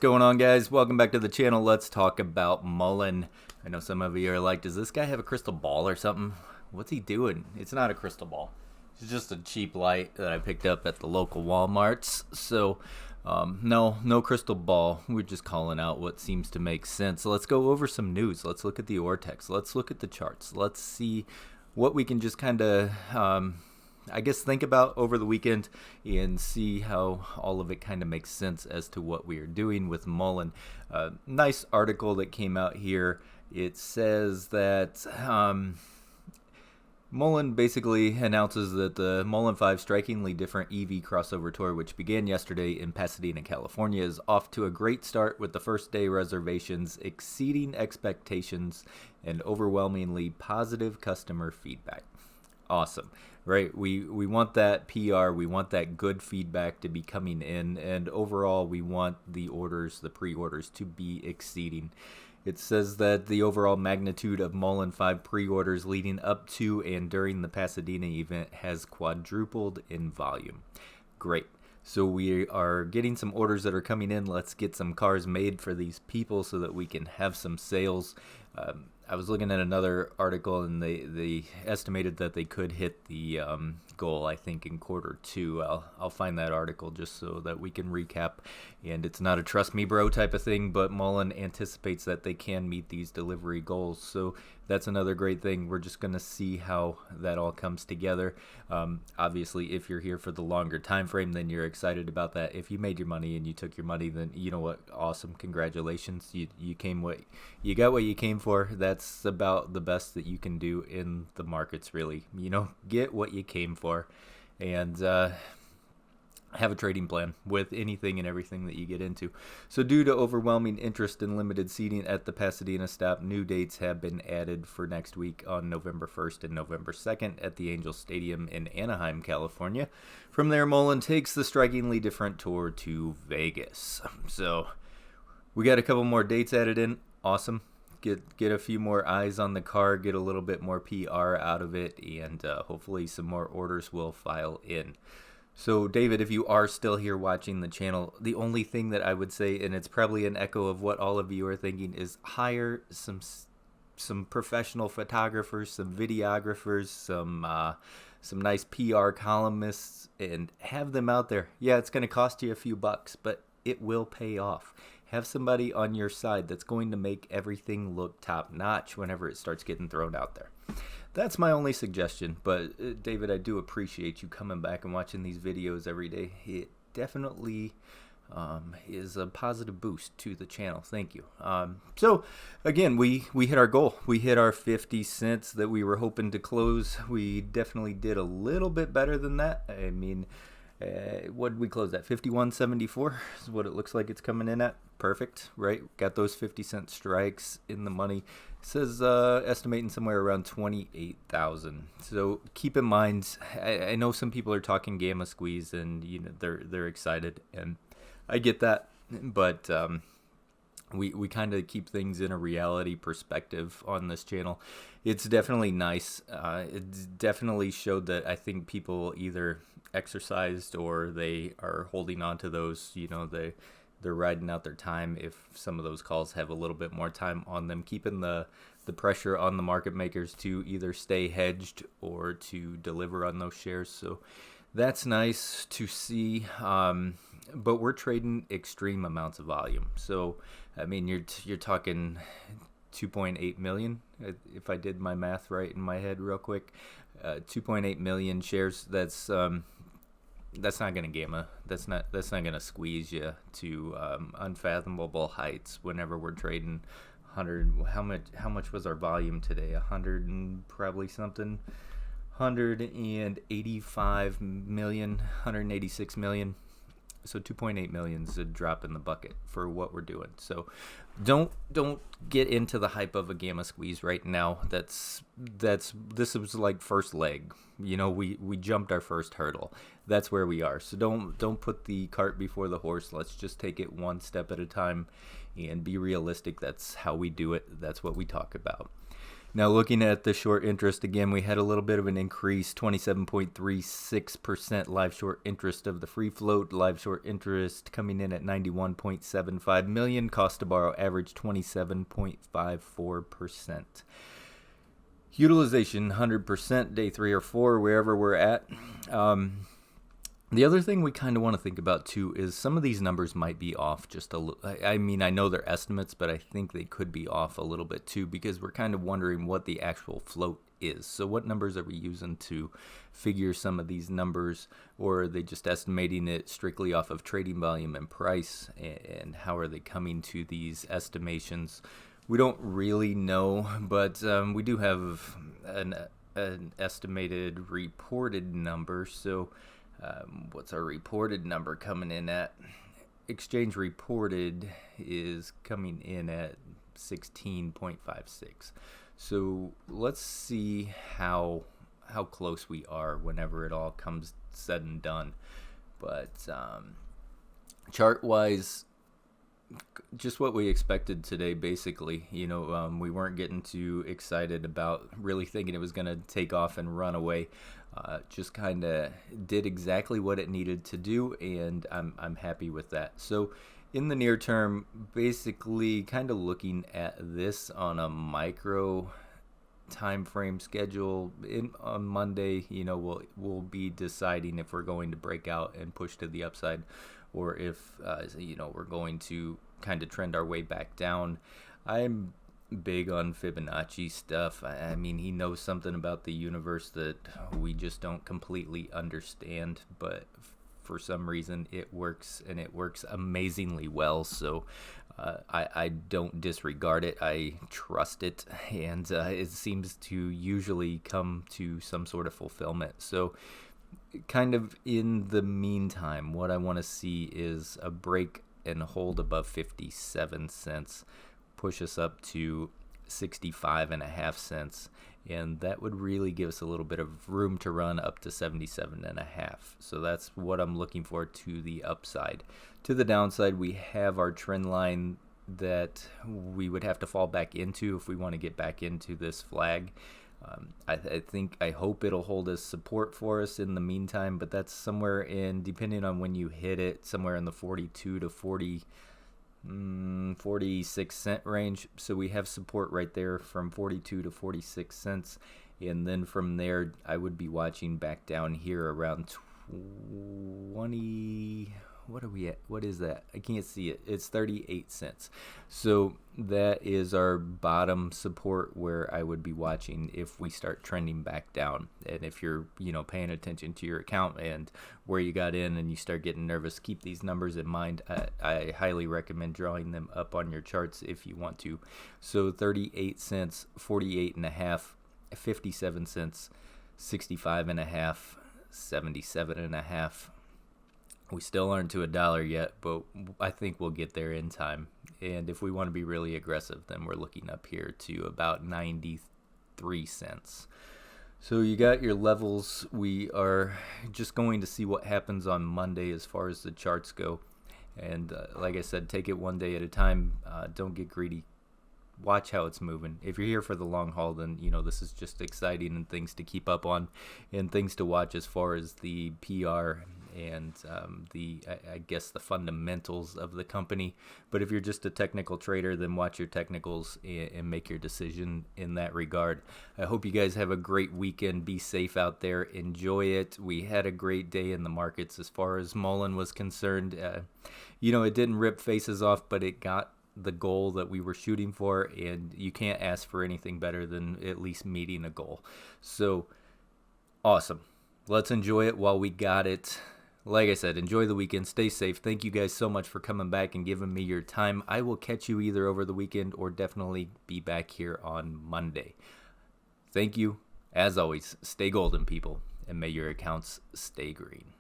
going on, guys? Welcome back to the channel. Let's talk about Mullen. I know some of you are like, does this guy have a crystal ball or something? What's he doing? It's not a crystal ball. It's just a cheap light that I picked up at the local Walmarts. So, no crystal ball. We're just calling out what seems to make sense. So let's go over some news. Let's look at the Ortex. Let's look at the charts. Let's see what we can just kind of I guess think about over the weekend and see how all of it kind of makes sense as to what we are doing with Mullen. Nice article that came out here. It says that Mullen basically announces that the Mullen 5 Strikingly Different EV Crossover Tour, which began yesterday in Pasadena, California, is off to a great start with the first day reservations exceeding expectations and overwhelmingly positive customer feedback. Awesome, right? We want that PR, we want that good feedback to be coming in, and overall we want the orders, the pre-orders, to be exceeding. It says that the overall magnitude of Mullen 5 pre-orders leading up to and during the Pasadena event has quadrupled in volume. Great. So we are getting some orders that are coming in. Let's get some cars made for these people so that we can have some sales. I was looking at another article, and they estimated that they could hit the goal, I think, in Q2. I'll find that article just so that we can recap. And it's not a trust me bro type of thing, but Mullen anticipates that they can meet these delivery goals. So that's another great thing. We're just going to see how that all comes together. Obviously, if you're here for the longer time frame, then you're excited about that. If you made your money and you took your money, then you know what? Awesome. Congratulations. You got what you came for. That's about the best that you can do in the markets, really. Get what you came for, and have a trading plan with anything and everything that you get into. So due to overwhelming interest and limited seating at the Pasadena stop, new dates have been added for next week on November 1st and November 2nd at the Angel Stadium in Anaheim, California. From there, Mullen takes the Strikingly Different tour to Vegas. So we got a couple more dates added in. Awesome. Get a few more eyes on the car, get a little bit more PR out of it, and hopefully some more orders will file in. So David, if you are still here watching the channel, the only thing that I would say, and it's probably an echo of what all of you are thinking, is hire some professional photographers, some videographers, some nice PR columnists, and have them out there. Yeah, it's going to cost you a few bucks, but it will pay off. Have somebody on your side that's going to make everything look top notch whenever it starts getting thrown out there. That's my only suggestion, but David, I do appreciate you coming back and watching these videos every day. It definitely is a positive boost to the channel. Thank you. So again, we hit our goal. We hit our 50 cents that we were hoping to close. We definitely did a little bit better than that. I mean, what did we close at? 51.74 is what it looks like it's coming in at. Perfect, right? Got those 50-cent strikes in the money. It says estimating somewhere around 28,000. So keep in mind, I know some people are talking gamma squeeze, and they're excited, and I get that, but we kind of keep things in a reality perspective on this channel. It's definitely nice. It's definitely showed that I think people either exercised or they are holding on to those. They're riding out their time. If some of those calls have a little bit more time on them, keeping the pressure on the market makers to either stay hedged or to deliver on those shares. So that's nice to see. But we're trading extreme amounts of volume. So I mean, you're talking 2.8 million, if I did my math right in my head real quick. 2.8 million shares. That's not gonna gamma. That's not gonna squeeze you to unfathomable heights whenever we're trading 100. How much was our volume today? 100 and probably something. 185 million, 186 million. So 2.8 million is a drop in the bucket for what we're doing. So don't get into the hype of a gamma squeeze right now. This was like first leg. We jumped our first hurdle. That's where we are. So don't put the cart before the horse. Let's just take it one step at a time and be realistic. That's how we do it. That's what we talk about. Now, looking at the short interest, again, we had a little bit of an increase, 27.36% live short interest of the free float. Live short interest coming in at 91.75 million. Cost to borrow average 27.54%. Utilization 100%, day 3 or 4, wherever we're at. The other thing we kind of want to think about too is some of these numbers might be off just a little. I mean, I know they're estimates, but I think they could be off a little bit too, because we're kind of wondering what the actual float is. So what numbers are we using to figure some of these numbers, or are they just estimating it strictly off of trading volume and price, and how are they coming to these estimations? We don't really know, but we do have an estimated reported number. So what's our reported number coming in at? Exchange reported is coming in at 16.56. So let's see how close we are whenever it all comes said and done. But chart wise, just what we expected today, basically. We weren't getting too excited about really thinking it was going to take off and run away. Just kind of did exactly what it needed to do, and I'm happy with that. So in the near term, basically kind of looking at this on a micro time frame schedule. On Monday, we'll be deciding if we're going to break out and push to the upside, or if we're going to kind of trend our way back down. I'm big on Fibonacci stuff. I mean, he knows something about the universe that we just don't completely understand, but for some reason it works, and it works amazingly well. So I don't disregard it. I trust it, and it seems to usually come to some sort of fulfillment. So kind of in the meantime, what I want to see is a break and hold above 57 cents, push us up to 65.5 cents, and that would really give us a little bit of room to run up to 77.5. So that's what I'm looking for to the upside. To the downside, we have our trend line that we would have to fall back into if we want to get back into this flag. I hope it'll hold as support for us in the meantime, but that's somewhere in, depending on when you hit it, somewhere in the 42 to 46 cent range. So we have support right there from 42 to 46 cents, and then from there I would be watching back down here around 20. What are we at? What is that? I can't see it. It's 38 cents. So that is our bottom support where I would be watching if we start trending back down. And if you're, paying attention to your account and where you got in and you start getting nervous, keep these numbers in mind. I highly recommend drawing them up on your charts if you want to. So 38 cents, 48.5, 57 cents, 65.5, 77.5. We still aren't to $1 yet, but I think we'll get there in time. And if we want to be really aggressive, then we're looking up here to about 93 cents. So you got your levels. We are just going to see what happens on Monday as far as the charts go. And like I said, take it one day at a time. Don't get greedy. Watch how it's moving. If you're here for the long haul, then this is just exciting and things to keep up on and things to watch as far as the PR and the fundamentals of the company. But if you're just a technical trader, then watch your technicals and make your decision in that regard. I hope you guys have a great weekend. Be safe out there. Enjoy it. We had a great day in the markets as far as Mullen was concerned. It didn't rip faces off, but it got the goal that we were shooting for, and you can't ask for anything better than at least meeting a goal. So awesome. Let's enjoy it while we got it. Like I said, enjoy the weekend. Stay safe. Thank you guys so much for coming back and giving me your time. I will catch you either over the weekend or definitely be back here on Monday. Thank you. As always, stay golden, people, and may your accounts stay green.